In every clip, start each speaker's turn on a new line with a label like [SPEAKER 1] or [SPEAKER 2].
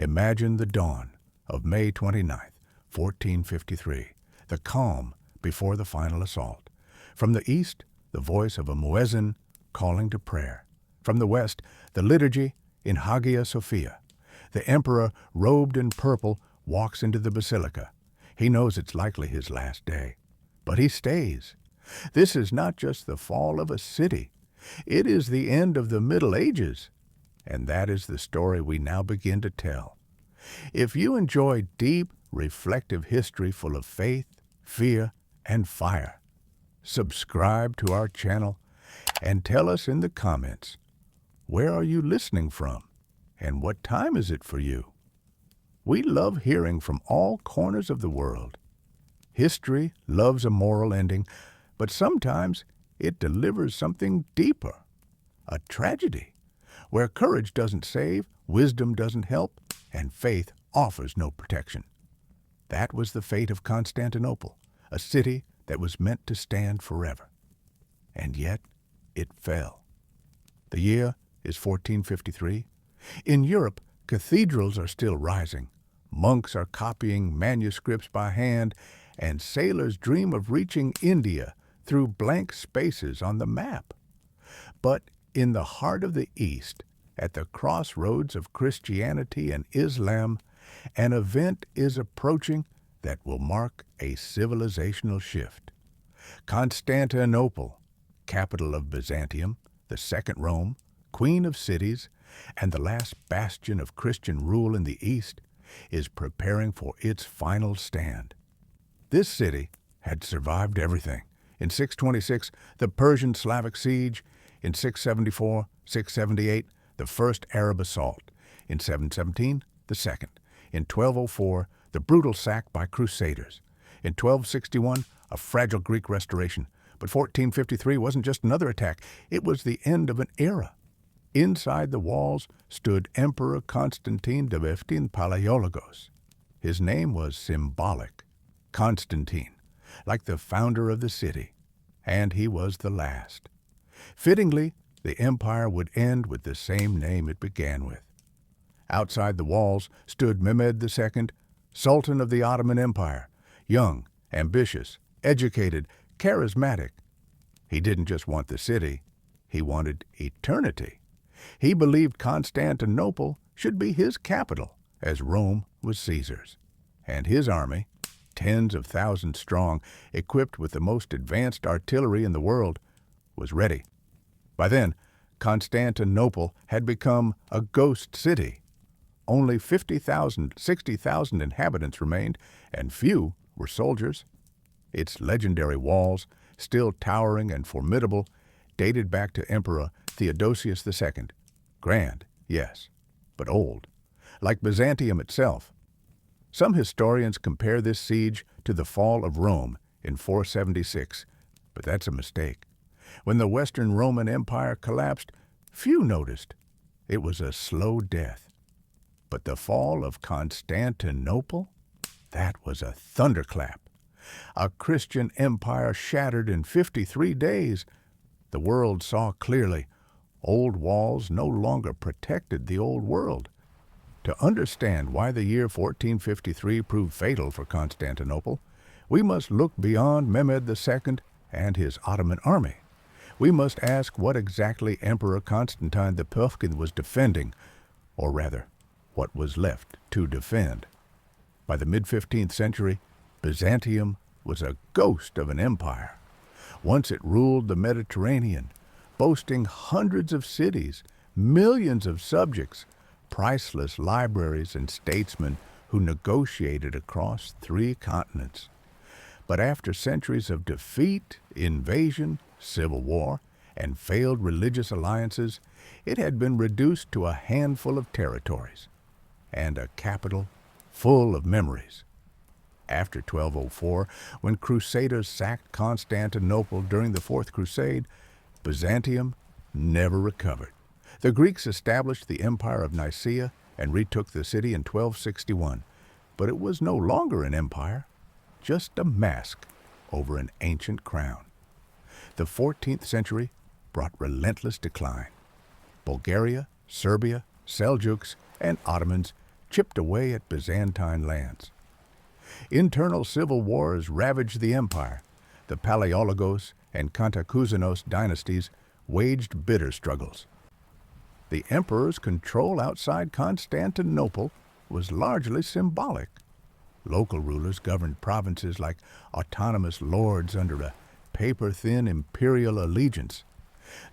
[SPEAKER 1] Imagine the dawn of May 29th, 1453, the calm before the final assault. From the east, the voice of a muezzin calling to prayer. From the west, the liturgy in Hagia Sophia. The emperor, robed in purple, walks into the basilica. He knows it's likely his last day, but he stays. This is not just the fall of a city. It is the end of the Middle Ages. And that is the story we now begin to tell. If you enjoy deep, reflective history full of faith, fear, and fire, subscribe to our channel and tell us in the comments, where are you listening from and what time is it for you? We love hearing from all corners of the world. History loves a moral ending, but sometimes it delivers something deeper, a tragedy, where courage doesn't save, wisdom doesn't help, and faith offers no protection. That was the fate of Constantinople, a city that was meant to stand forever. And yet, it fell. The year is 1453. In Europe, cathedrals are still rising. Monks are copying manuscripts by hand, and sailors dream of reaching India through blank spaces on the map. But in the heart of the East, at the crossroads of Christianity and Islam, an event is approaching that will mark a civilizational shift. Constantinople, capital of Byzantium, the second Rome, queen of cities, and the last bastion of Christian rule in the East, is preparing for its final stand. This city had survived everything. In 626, the Persian-Slavic siege. In 674, 678, the first Arab assault. In 717, the second. In 1204, the brutal sack by Crusaders. In 1261, a fragile Greek restoration. But 1453 wasn't just another attack. It was the end of an era. Inside the walls stood Emperor Constantine the 15th Palaiologos. His name was symbolic, Constantine, like the founder of the city, and he was the last. Fittingly, the empire would end with the same name it began with. Outside the walls stood Mehmed II, Sultan of the Ottoman Empire, young, ambitious, educated, charismatic. He didn't just want the city, he wanted eternity. He believed Constantinople should be his capital, as Rome was Caesar's. And his army, tens of thousands strong, equipped with the most advanced artillery in the world, was ready. By then, Constantinople had become a ghost city. Only 50,000, 60,000 inhabitants remained, and few were soldiers. Its legendary walls, still towering and formidable, dated back to Emperor Theodosius II. Grand, yes, but old, like Byzantium itself. Some historians compare this siege to the fall of Rome in 476, but that's a mistake. When the Western Roman Empire collapsed, few noticed. It was a slow death. But the fall of Constantinople? That was a thunderclap. A Christian empire shattered in 53 days. The world saw clearly. Old walls no longer protected the old world. To understand why the year 1453 proved fatal for Constantinople, we must look beyond Mehmed II and his Ottoman army. We must ask what exactly Emperor Constantine the Puffkin was defending, or rather, what was left to defend. By the mid-15th century, Byzantium was a ghost of an empire. Once it ruled the Mediterranean, boasting hundreds of cities, millions of subjects, priceless libraries, and statesmen who negotiated across 3 continents. But after centuries of defeat, invasion, civil war, and failed religious alliances, it had been reduced to a handful of territories and a capital full of memories. After 1204, when Crusaders sacked Constantinople during the Fourth Crusade, Byzantium never recovered. The Greeks established the Empire of Nicaea and retook the city in 1261, but it was no longer an empire, just a mask over an ancient crown. The 14th century brought relentless decline. Bulgaria, Serbia, Seljuks, and Ottomans chipped away at Byzantine lands. Internal civil wars ravaged the empire. The Palaiologos and Kantakouzenos dynasties waged bitter struggles. The emperor's control outside Constantinople was largely symbolic. Local rulers governed provinces like autonomous lords under a paper-thin imperial allegiance.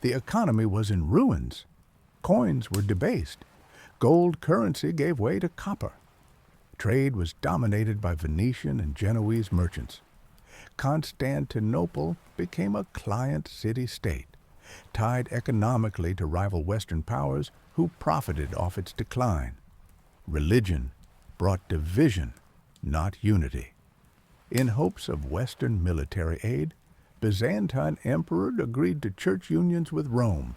[SPEAKER 1] The economy was in ruins. Coins were debased. Gold currency gave way to copper. Trade was dominated by Venetian and Genoese merchants. Constantinople became a client city-state, tied economically to rival Western powers who profited off its decline. Religion brought division, not unity. In hopes of Western military aid, Byzantine emperor agreed to church unions with Rome,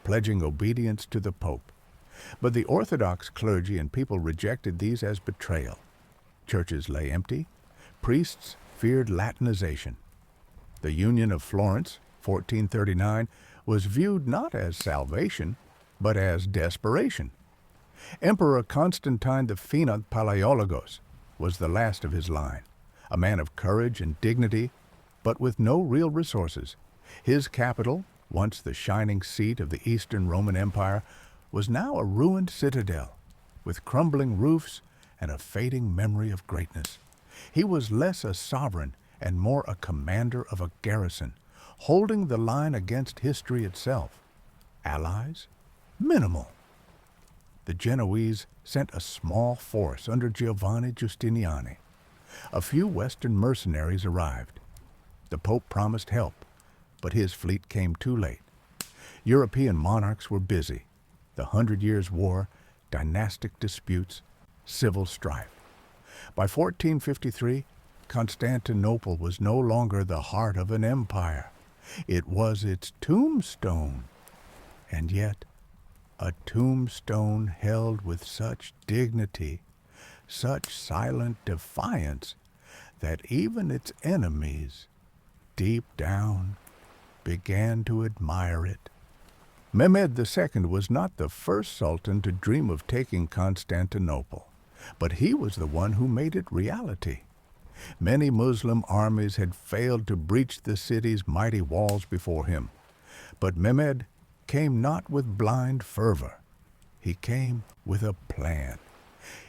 [SPEAKER 1] pledging obedience to the Pope. But the Orthodox clergy and people rejected these as betrayal. Churches lay empty. Priests feared Latinization. The Union of Florence, 1439, was viewed not as salvation, but as desperation. Emperor Constantine the Phoenix Palaiologos was the last of his line, a man of courage and dignity, but with no real resources. His capital, once the shining seat of the Eastern Roman Empire, was now a ruined citadel, with crumbling roofs and a fading memory of greatness. He was less a sovereign and more a commander of a garrison, holding the line against history itself. Allies? Minimal. The Genoese sent a small force under Giovanni Giustiniani. A few Western mercenaries arrived. The Pope promised help, but his fleet came too late. European monarchs were busy. The 100 Years' War, dynastic disputes, civil strife. By 1453, Constantinople was no longer the heart of an empire. It was its tombstone. And yet, a tombstone held with such dignity, such silent defiance, that even its enemies, deep down, began to admire it. Mehmed II was not the first sultan to dream of taking Constantinople, but he was the one who made it reality. Many Muslim armies had failed to breach the city's mighty walls before him, but Mehmed came not with blind fervor. He came with a plan.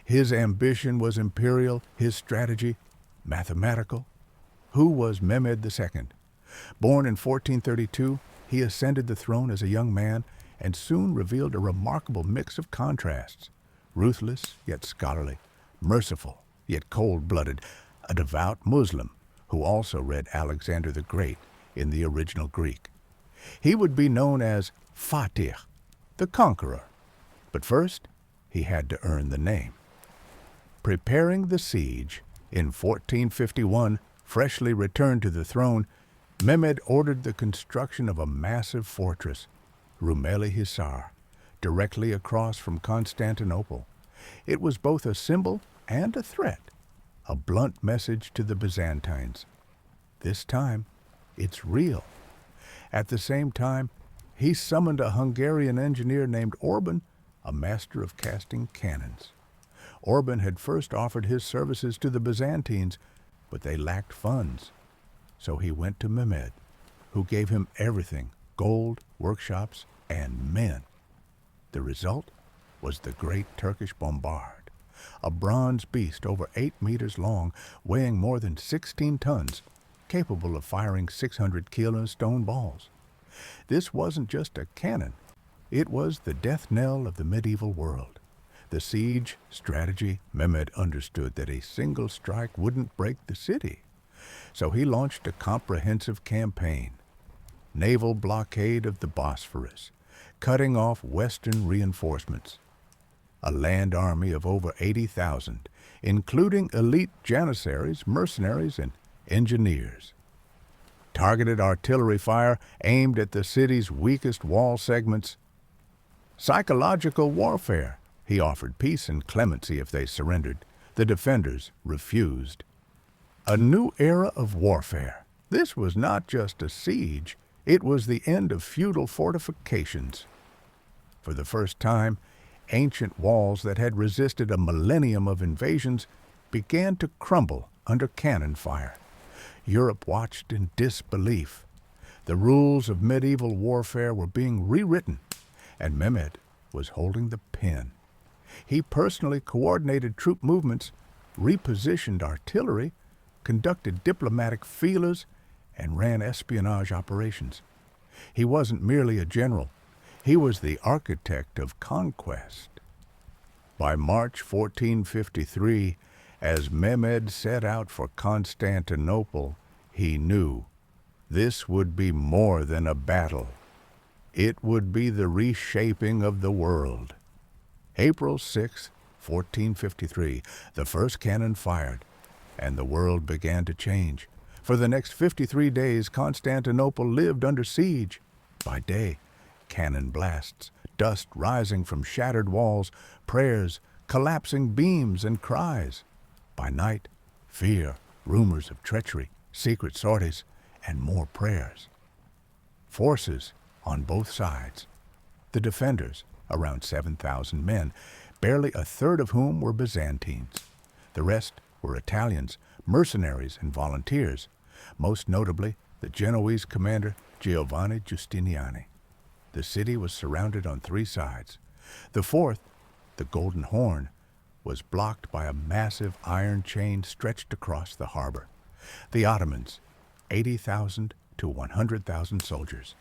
[SPEAKER 1] His ambition was imperial, his strategy mathematical. Who was Mehmed II? Born in 1432, he ascended the throne as a young man and soon revealed a remarkable mix of contrasts. Ruthless yet scholarly, merciful yet cold-blooded, a devout Muslim who also read Alexander the Great in the original Greek. He would be known as Fatih, the conqueror. But first, he had to earn the name. Preparing the siege, in 1451, freshly returned to the throne, Mehmed ordered the construction of a massive fortress, Rumeli Hisar, directly across from Constantinople. It was both a symbol and a threat, a blunt message to the Byzantines. This time, it's real. At the same time, he summoned a Hungarian engineer named Orban, a master of casting cannons. Orban had first offered his services to the Byzantines, but they lacked funds. So he went to Mehmed, who gave him everything, gold, workshops, and men. The result was the Great Turkish Bombard, a bronze beast over 8 meters long, weighing more than 16 tons, capable of firing 600-kilo stone balls. This wasn't just a cannon. It was the death knell of the medieval world. The siege strategy, Mehmed understood that a single strike wouldn't break the city. So he launched a comprehensive campaign. Naval blockade of the Bosphorus, cutting off Western reinforcements. A land army of over 80,000, including elite janissaries, mercenaries, and engineers. Targeted artillery fire aimed at the city's weakest wall segments. Psychological warfare. He offered peace and clemency if they surrendered. The defenders refused. A new era of warfare. This was not just a siege. It was the end of feudal fortifications. For the first time, Ancient walls that had resisted a millennium of invasions began to crumble under cannon fire. Europe watched in disbelief. The rules of medieval warfare were being rewritten, and Mehmed was holding the pen. He personally coordinated troop movements, repositioned artillery, conducted diplomatic feelers, and ran espionage operations. He wasn't merely a general. He was the architect of conquest. By March 1453, as Mehmed set out for Constantinople, he knew this would be more than a battle. It would be the reshaping of the world. April 6, 1453, the first cannon fired, and the world began to change. For the next 53 days, Constantinople lived under siege. By day, cannon blasts, dust rising from shattered walls, prayers, collapsing beams, and cries. By night, fear, rumors of treachery, secret sorties, and more prayers. Forces on both sides. The defenders, around 7,000 men, barely a third of whom were Byzantines. The rest were Italians, mercenaries, and volunteers, most notably the Genoese commander Giovanni Giustiniani. The city was surrounded on three sides. The fourth, the Golden Horn, was blocked by a massive iron chain stretched across the harbor. The Ottomans, 80,000 to 100,000 soldiers,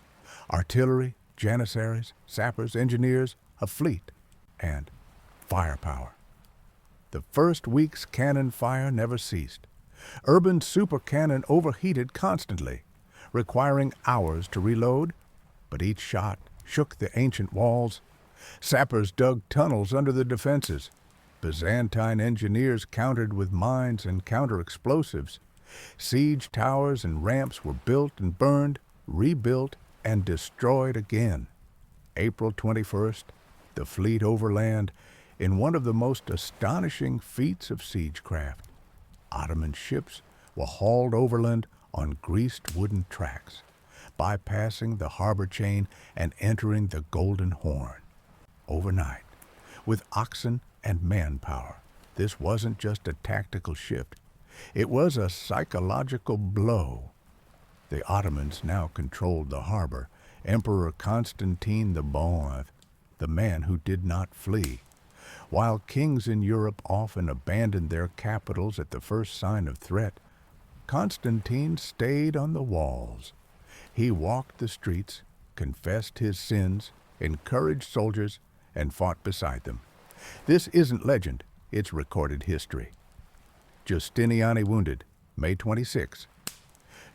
[SPEAKER 1] artillery, janissaries, sappers, engineers, a fleet, and firepower. The first week's cannon fire never ceased. Urban super cannon overheated constantly, requiring hours to reload, but each shot shook the ancient walls. Sappers dug tunnels under the defenses. Byzantine engineers countered with mines and counter-explosives. Siege towers and ramps were built and burned, rebuilt, and destroyed again. April 21st, the fleet overland in one of the most astonishing feats of siegecraft. Ottoman ships were hauled overland on greased wooden tracks, bypassing the harbor chain and entering the Golden Horn. Overnight, with oxen and manpower, this wasn't just a tactical shift. It was a psychological blow. The Ottomans now controlled the harbor. Emperor Constantine the Bon, the man who did not flee. While kings in Europe often abandoned their capitals at the first sign of threat, Constantine stayed on the walls. He walked the streets, confessed his sins, encouraged soldiers, and fought beside them. This isn't legend, it's recorded history. Giustiniani wounded, May 26.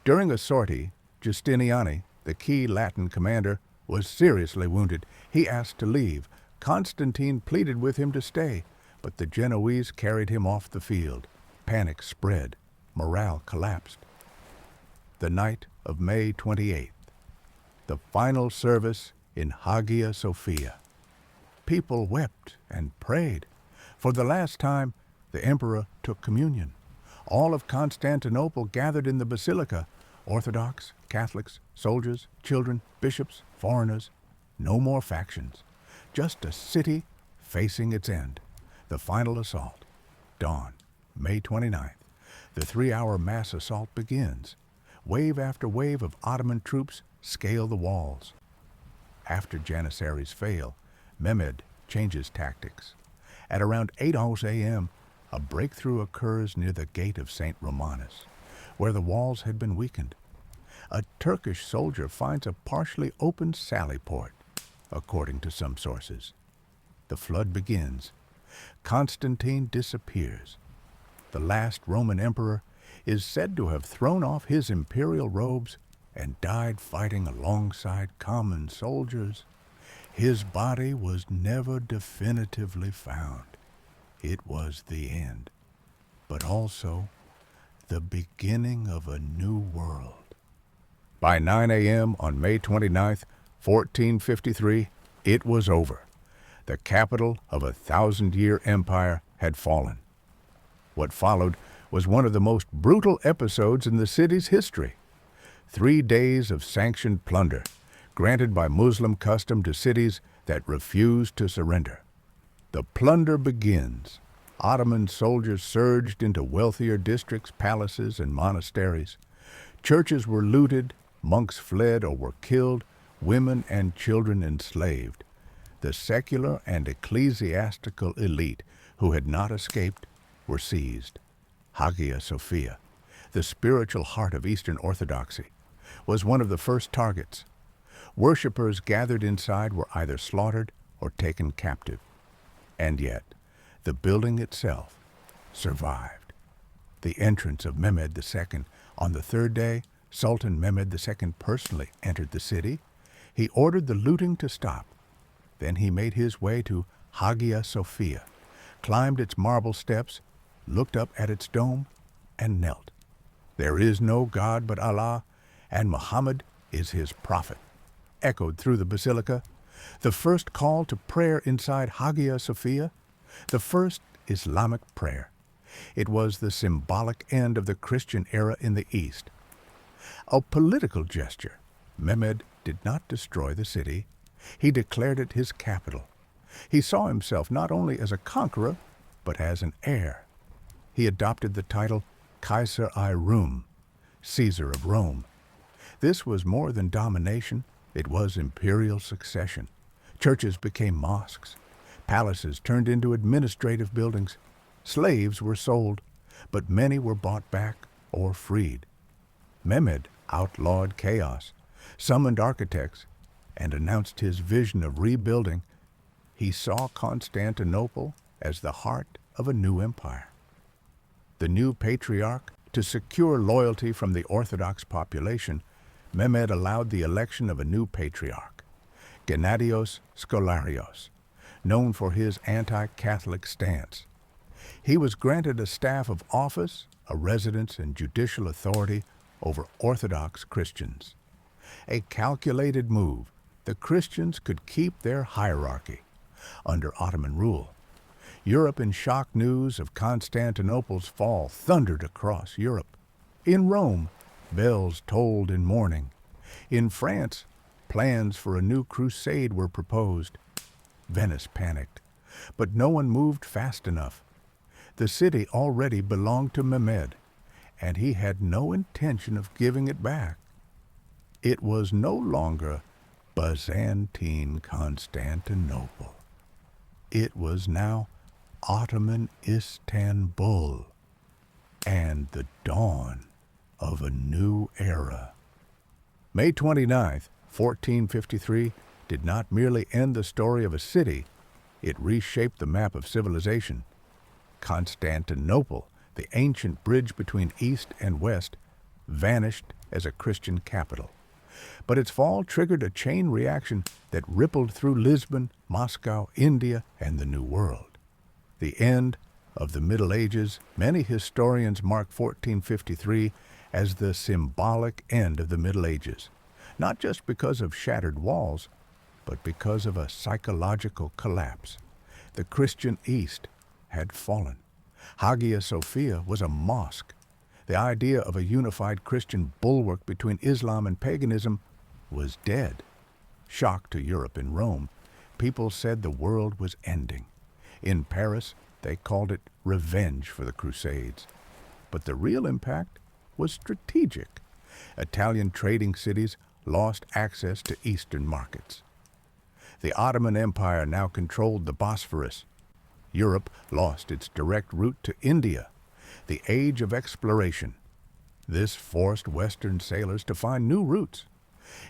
[SPEAKER 1] During a sortie, Giustiniani, the key Latin commander, was seriously wounded. He asked to leave. Constantine pleaded with him to stay, but the Genoese carried him off the field. Panic spread. Morale collapsed. The night of May 28th. The final service in Hagia Sophia. People wept and prayed. For the last time, the emperor took communion. All of Constantinople gathered in the basilica. Orthodox, Catholics, soldiers, children, bishops, foreigners. No more factions. Just a city facing its end. The final assault. Dawn, May 29th. The 3-hour mass assault begins. Wave after wave of Ottoman troops scale the walls. After janissaries fail, Mehmed changes tactics. At around 8 a.m., a breakthrough occurs near the gate of St. Romanus, where the walls had been weakened. A Turkish soldier finds a partially open sally port, according to some sources. The flood begins. Constantine disappears. The last Roman emperor is said to have thrown off his imperial robes and died fighting alongside common soldiers. His body was never definitively found. It was the end, but also the beginning of a new world. By 9 a.m. on May 29th, 1453, it was over. The capital of a 1,000-year empire had fallen. What followed was one of the most brutal episodes in the city's history. 3 days of sanctioned plunder, granted by Muslim custom to cities that refused to surrender. The plunder begins. Ottoman soldiers surged into wealthier districts, palaces, and monasteries. Churches were looted, monks fled or were killed, women and children enslaved. The secular and ecclesiastical elite who had not escaped were seized. Hagia Sophia, the spiritual heart of Eastern Orthodoxy, was one of the first targets. Worshippers gathered inside were either slaughtered or taken captive. And yet, the building itself survived. The entrance of Mehmed II on the third day, Sultan Mehmed II personally entered the city. He ordered the looting to stop. Then he made his way to Hagia Sophia, climbed its marble steps, looked up at its dome, and knelt. "There is no God but Allah, and Muhammad is his prophet," echoed through the basilica. The first call to prayer inside Hagia Sophia, the first Islamic prayer. It was the symbolic end of the Christian era in the East. A political gesture. Mehmed did not destroy the city. He declared it his capital. He saw himself not only as a conqueror, but as an heir. He adopted the title Kaiser-i-Rum, Caesar of Rome. This was more than domination, it was imperial succession. Churches became mosques. Palaces turned into administrative buildings. Slaves were sold, but many were bought back or freed. Mehmed outlawed chaos, summoned architects, and announced his vision of rebuilding. He saw Constantinople as the heart of a new empire. The new patriarch, to secure loyalty from the Orthodox population, Mehmed allowed the election of a new patriarch, Gennadios Scholarios, known for his anti-Catholic stance. He was granted a staff of office, a residence and judicial authority over Orthodox Christians. A calculated move. The Christians could keep their hierarchy. Under Ottoman rule, Europe in shock news of Constantinople's fall thundered across Europe. In Rome, bells tolled in mourning. In France, plans for a new crusade were proposed. Venice panicked, but no one moved fast enough. The city already belonged to Mehmed, and he had no intention of giving it back. It was no longer Byzantine Constantinople. It was now Ottoman Istanbul, and the dawn of a new era. May 29th, 1453, did not merely end the story of a city, it reshaped the map of civilization. Constantinople, the ancient bridge between East and West, vanished as a Christian capital. But its fall triggered a chain reaction that rippled through Lisbon, Moscow, India, and the New World. The end of the Middle Ages, many historians mark 1453 as the symbolic end of the Middle Ages, not just because of shattered walls, but because of a psychological collapse. The Christian East had fallen. Hagia Sophia was a mosque. The idea of a unified Christian bulwark between Islam and paganism was dead. Shock to Europe and Rome, people said the world was ending. In Paris, they called it revenge for the Crusades. But the real impact was strategic. Italian trading cities lost access to Eastern markets. The Ottoman Empire now controlled the Bosphorus. Europe lost its direct route to India. The age of exploration. This forced Western sailors to find new routes.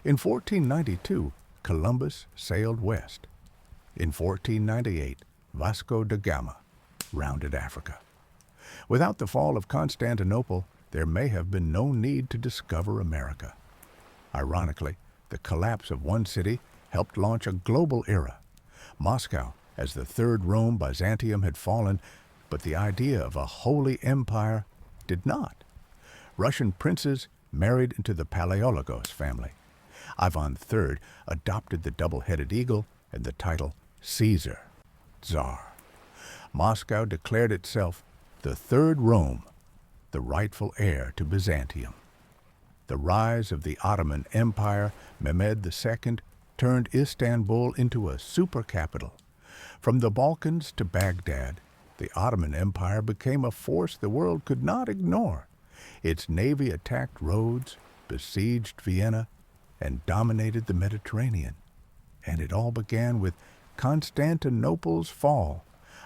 [SPEAKER 1] In 1492, Columbus sailed west. In 1498, Vasco da Gama rounded Africa. Without the fall of Constantinople, there may have been no need to discover America. Ironically, the collapse of one city helped launch a global era. Moscow, as the Third Rome, Byzantium had fallen, but the idea of a holy empire did not. Russian princes married into the Palaiologos family. Ivan III adopted the double-headed eagle and the title Caesar, Tsar. Moscow declared itself the Third Rome, the rightful heir to Byzantium. The rise of the Ottoman Empire, Mehmed II, turned Istanbul into a super capital, From the Balkans to Baghdad, the Ottoman Empire became a force the world could not ignore. Its navy attacked Rhodes, besieged Vienna, and dominated the Mediterranean. And it all began with Constantinople's fall,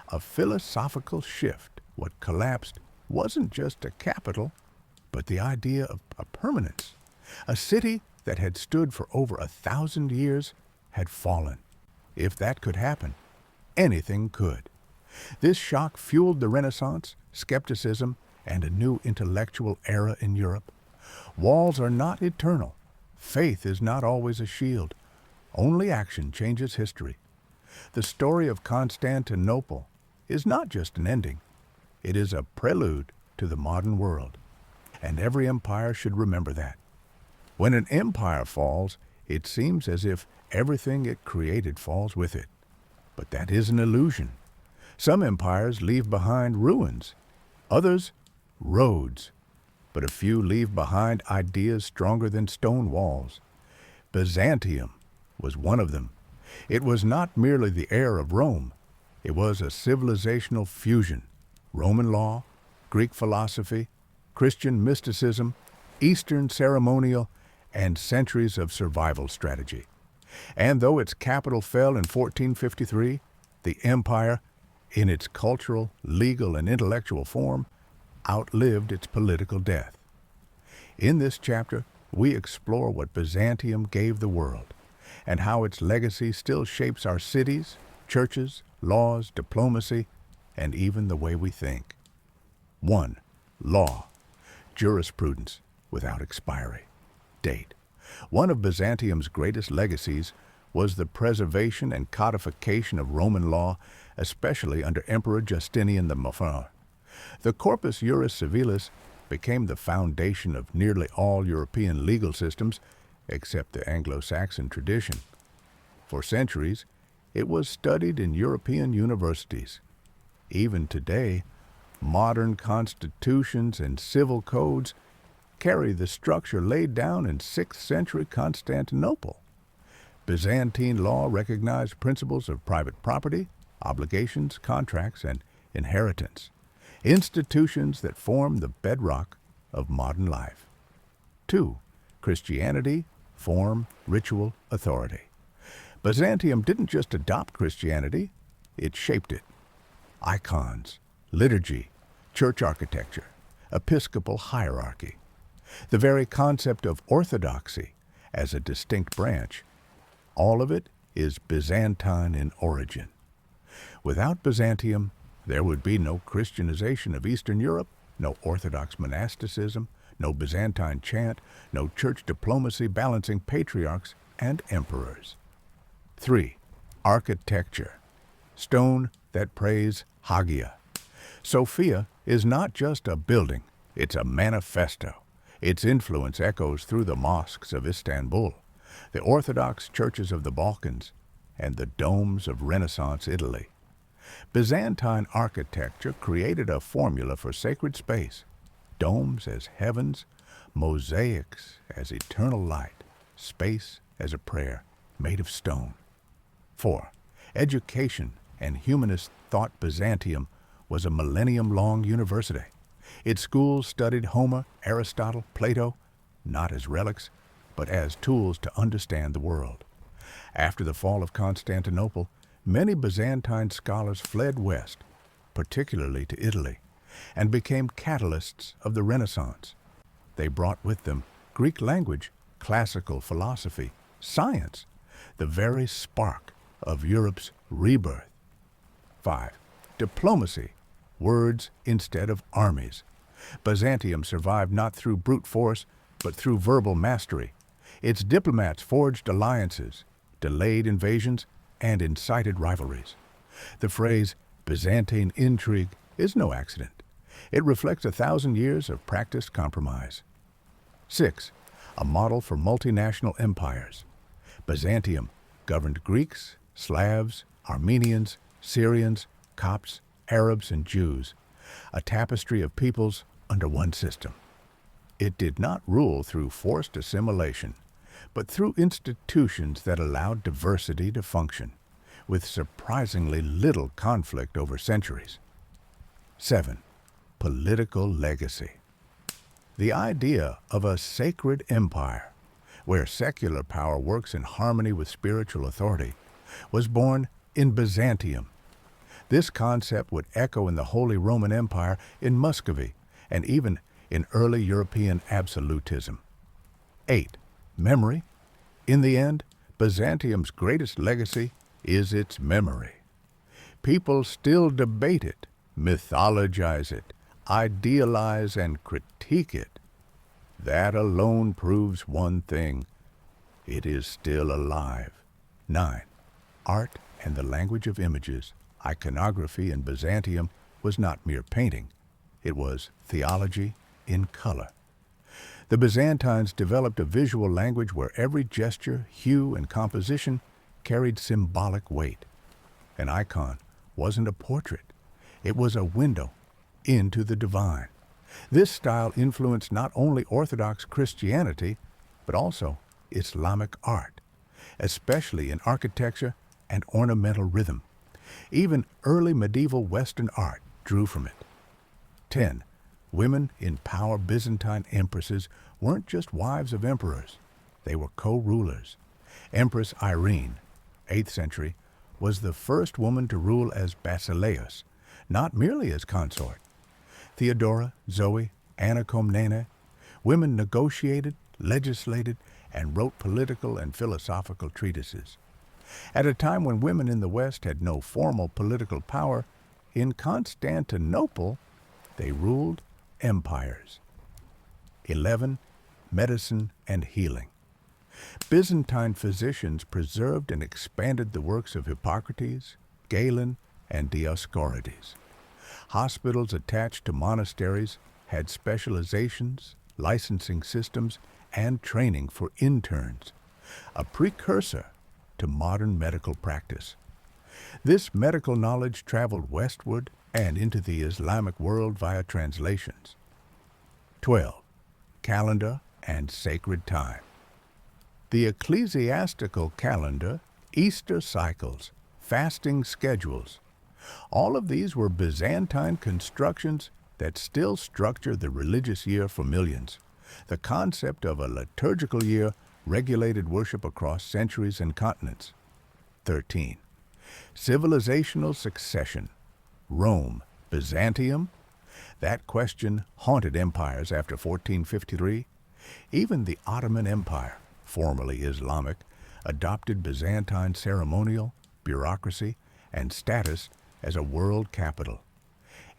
[SPEAKER 1] a philosophical shift. What collapsed wasn't just a capital, but the idea of a permanence. A city that had stood for over 1,000 years had fallen. If that could happen, anything could. This shock fueled the Renaissance, skepticism, and a new intellectual era in Europe. Walls are not eternal. Faith is not always a shield. Only action changes history. The story of Constantinople is not just an ending. It is a prelude to the modern world. And every empire should remember that. When an empire falls, it seems as if everything it created falls with it. But that is an illusion. Some empires leave behind ruins, others roads, but a few leave behind ideas stronger than stone walls. Byzantium was one of them. It was not merely the heir of Rome. It was a civilizational fusion. Roman law, Greek philosophy, Christian mysticism, Eastern ceremonial, and centuries of survival strategy. And though its capital fell in 1453, the empire, in its cultural, legal, and intellectual form, outlived its political death. In this chapter, we explore what Byzantium gave the world and how its legacy still shapes our cities, churches, laws, diplomacy, and even the way we think. 1. Law. Jurisprudence without expiry. Date. One of Byzantium's greatest legacies was the preservation and codification of Roman law, especially under Emperor Justinian the Maurefer. The Corpus Juris Civilis became the foundation of nearly all European legal systems, except the Anglo-Saxon tradition. For centuries, it was studied in European universities. Even today, modern constitutions and civil codes carry the structure laid down in 6th century Constantinople. Byzantine law recognized principles of private property, obligations, contracts, and inheritance, institutions that form the bedrock of modern life. 2. Christianity, form, ritual, authority. Byzantium didn't just adopt Christianity, it shaped it. Icons, liturgy, church architecture, episcopal hierarchy. The very concept of orthodoxy as a distinct branch, all of it is Byzantine in origin. Without Byzantium, there would be no Christianization of Eastern Europe, no Orthodox monasticism, no Byzantine chant, no church diplomacy balancing patriarchs and emperors. 3. Architecture. Stone that prays Hagia. Sophia is not just a building, it's a manifesto. Its influence echoes through the mosques of Istanbul, the Orthodox churches of the Balkans, and the domes of Renaissance Italy. Byzantine architecture created a formula for sacred space, domes as heavens, mosaics as eternal light, space as a prayer made of stone. 4. Education and humanist thought. Byzantium was a millennium-long university. Its schools studied Homer, Aristotle, Plato, not as relics, but as tools to understand the world. After the fall of Constantinople, many Byzantine scholars fled west, particularly to Italy, and became catalysts of the Renaissance. They brought with them Greek language, classical philosophy, science, the very spark of Europe's rebirth. 5. Diplomacy, words instead of armies. Byzantium survived not through brute force, but through verbal mastery. Its diplomats forged alliances, delayed invasions, and incited rivalries. The phrase Byzantine intrigue is no accident. It reflects 1,000 years of practiced compromise. 6. A model for multinational empires. Byzantium governed Greeks, Slavs, Armenians, Syrians, Copts, Arabs, and Jews, a tapestry of peoples under one system. It did not rule through forced assimilation, but through institutions that allowed diversity to function. with surprisingly little conflict over centuries. 7. Political legacy. The idea of a sacred empire, where secular power works in harmony with spiritual authority, was born in Byzantium. This concept would echo in the Holy Roman Empire, in Muscovy, and even in early European absolutism. 8. Memory. In the end, Byzantium's greatest legacy is its memory. People still debate it, mythologize it, idealize and critique it. That alone proves one thing: it is still alive. 9. Art and the language of images. Iconography in Byzantium was not mere painting. It was theology in color. The Byzantines developed a visual language where every gesture, hue, and composition carried symbolic weight. An icon wasn't a portrait. It was a window into the divine. This style influenced not only Orthodox Christianity, but also Islamic art, especially in architecture and ornamental rhythm. Even early medieval Western art drew from it. 10. Women in power. Byzantine empresses weren't just wives of emperors. They were co-rulers. Empress Irene, 8th century, was the first woman to rule as basileus, not merely as consort. Theodora, Zoe, Anna Komnene, women negotiated, legislated, and wrote political and philosophical treatises. At a time when women in the West had no formal political power, in Constantinople, they ruled empires. 11. Medicine and healing. Byzantine physicians preserved and expanded the works of Hippocrates, Galen, and Dioscorides. Hospitals attached to monasteries had specializations, licensing systems, and training for interns, a precursor to modern medical practice. This medical knowledge traveled westward and into the Islamic world via translations. 12. Calendar and sacred time. The ecclesiastical calendar, Easter cycles, fasting schedules, all of these were Byzantine constructions that still structure the religious year for millions. The concept of a liturgical year regulated worship across centuries and continents. 13. Civilizational succession. Rome, Byzantium? That question haunted empires after 1453. Even the Ottoman Empire, formerly Islamic, adopted Byzantine ceremonial, bureaucracy, and status as a world capital.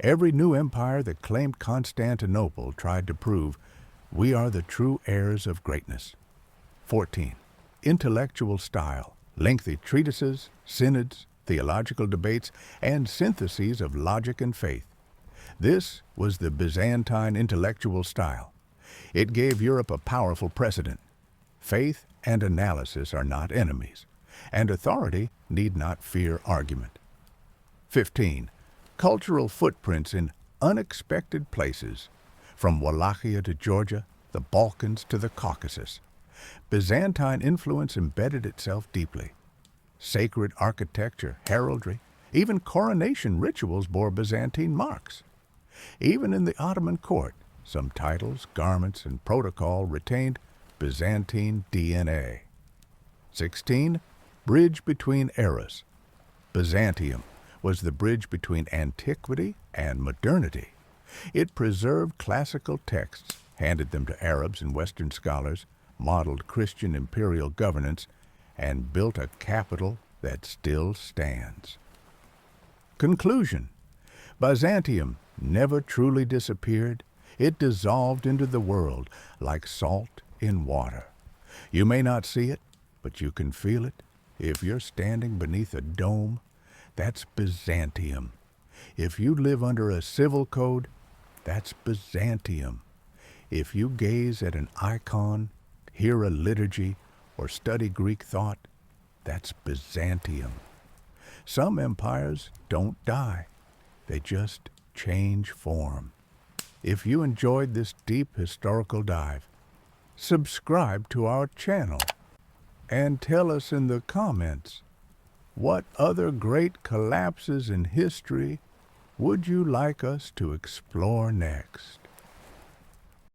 [SPEAKER 1] Every new empire that claimed Constantinople tried to prove we are the true heirs of greatness. 14. Intellectual style. Lengthy treatises, synods, theological debates, and syntheses of logic and faith. This was the Byzantine intellectual style. It gave Europe a powerful precedent. Faith and analysis are not enemies, and authority need not fear argument. 15. Cultural footprints in unexpected places. From Wallachia to Georgia, the Balkans to the Caucasus, Byzantine influence embedded itself deeply. Sacred architecture, heraldry, even coronation rituals bore Byzantine marks. Even in the Ottoman court, some titles, garments, and protocol retained Byzantine DNA. 16. Bridge between eras. Byzantium was the bridge between antiquity and modernity. It preserved classical texts, handed them to Arabs and Western scholars, modeled Christian imperial governance, and built a capital that still stands. Conclusion. Byzantium never truly disappeared. It dissolved into the world like salt in water. You may not see it, but you can feel it. If you're standing beneath a dome, that's Byzantium. If you live under a civil code, that's Byzantium. If you gaze at an icon, hear a liturgy, or study Greek thought, that's Byzantium. Some empires don't die. They just change form. If you enjoyed this deep historical dive, subscribe to our channel and tell us in the comments, What other great collapses in history would you like us to explore next?